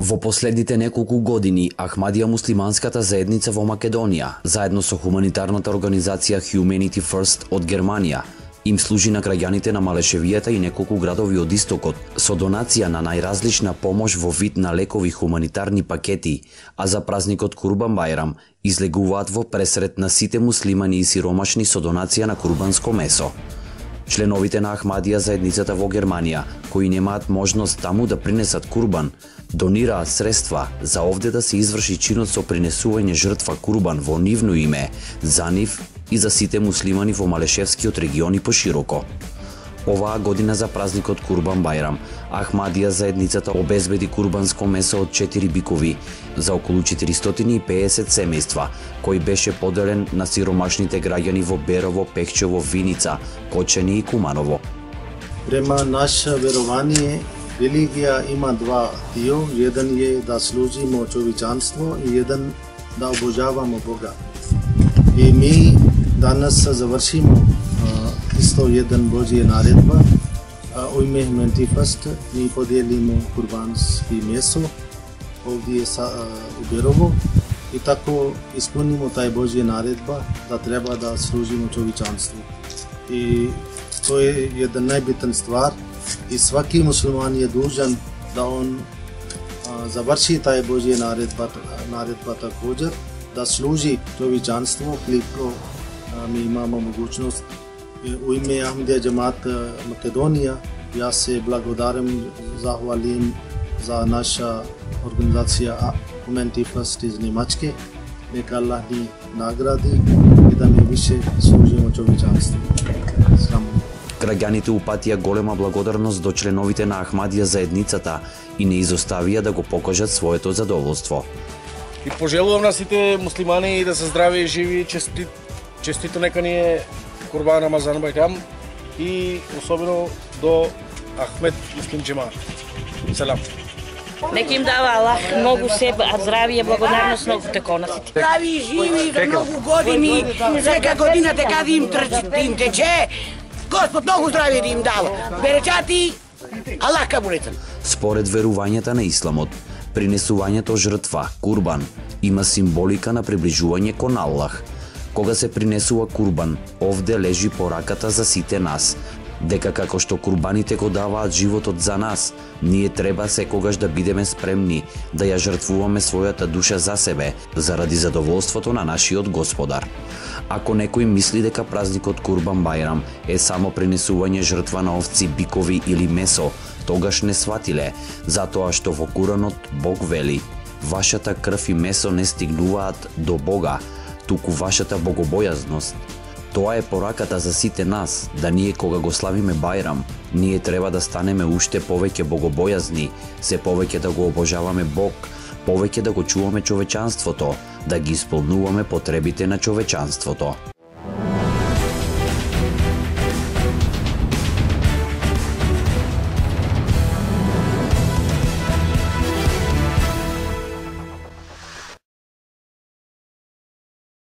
Во последните неколку години, Ахмадија муслиманската заедница во Македонија, заедно со хуманитарната организација Humanity First од Германија, им служи на граѓаните на Малешевијата и неколку градови од истокот, со донација на најразлична помош во вид на лекови, хуманитарни пакети, а за празникот Курбан Бајрам излегуваат во пресрет на сите муслимани и сиромашни со донација на курбанско месо. Членовите на Ахмадија заедницата во Германија, кои немаат можност таму да принесат курбан, донираат средства за овде да се изврши чинот со принесување жртва курбан во нивно име, за нив и за сите муслимани во Малешевскиот регион и пошироко. Оваа година за празникот Курбан Бајрам, Ахмадија заедницата обезбеди курбанско месо од 4 бикови за околу 450 семејства, кој беше поделен на сиромашните граѓани во Берово, Пехчево, Виница, Кочани и Куманово. Према наше верование, религија има два дио, еден е да служимо човечанство и еден да обожавамо Бога. И ми данас завршимо исто еден Божија наредба, у име Humanity First ми поделимо курбански месо овде у Берово и тако исполнимо тај Божја наредба да треба да служимо човечанство. И тоа е една најбитна ствар и сваки муслиман е должен да он заврши тај Божја наредба такоđer да служи човечанство, колико ми имамо могуćност. У име Ахмадија џемаат Македонија, јас се благодарам, захвалим за наша организација Humanity First из Немачке. Нека Аллах ни награди и да ми више служимо човечанство. Граѓаните упатија голема благодарност до членовите на Ахмадија заедницата и не изоставија да го покажат своето задоволство. И пожелувам на сите муслимани да се здрави и живи, честито нека ни е Курбан Рамазан Бајрам и особено до Ахмед муслим џемаат. Салам. Нека им дава Аллах многу себе, здравие, благодарност многу теко на сите. Здрави и живи за многу години, сека година дека да им тече. Господ многу здравие да им дава. Беречати, Аллах кабулетен. Според верувањата на исламот, принесувањето жртва, курбан, има символика на приближување кон Аллах. Кога се принесува курбан, овде лежи пораката за сите нас, дека како што курбаните го даваат животот за нас, ние треба секогаш да бидеме спремни да ја жртвуваме својата душа за себе, заради задоволството на нашиот Господар. Ако некој мисли дека празникот Курбан Бајрам е само принесување жртва на овци, бикови или месо, тогаш не сватиле, затоа што во Куранот Бог вели: вашата крв и месо не стигнуваат до Бога, туку вашата богобојазност. Тоа е пораката за сите нас, да ние кога го славиме Бајрам, ние треба да станеме уште повеќе богобојазни, се повеќе да го обожаваме Бог, повеќе да го чуваме човечанството, да ги исполнуваме потребите на човечанството.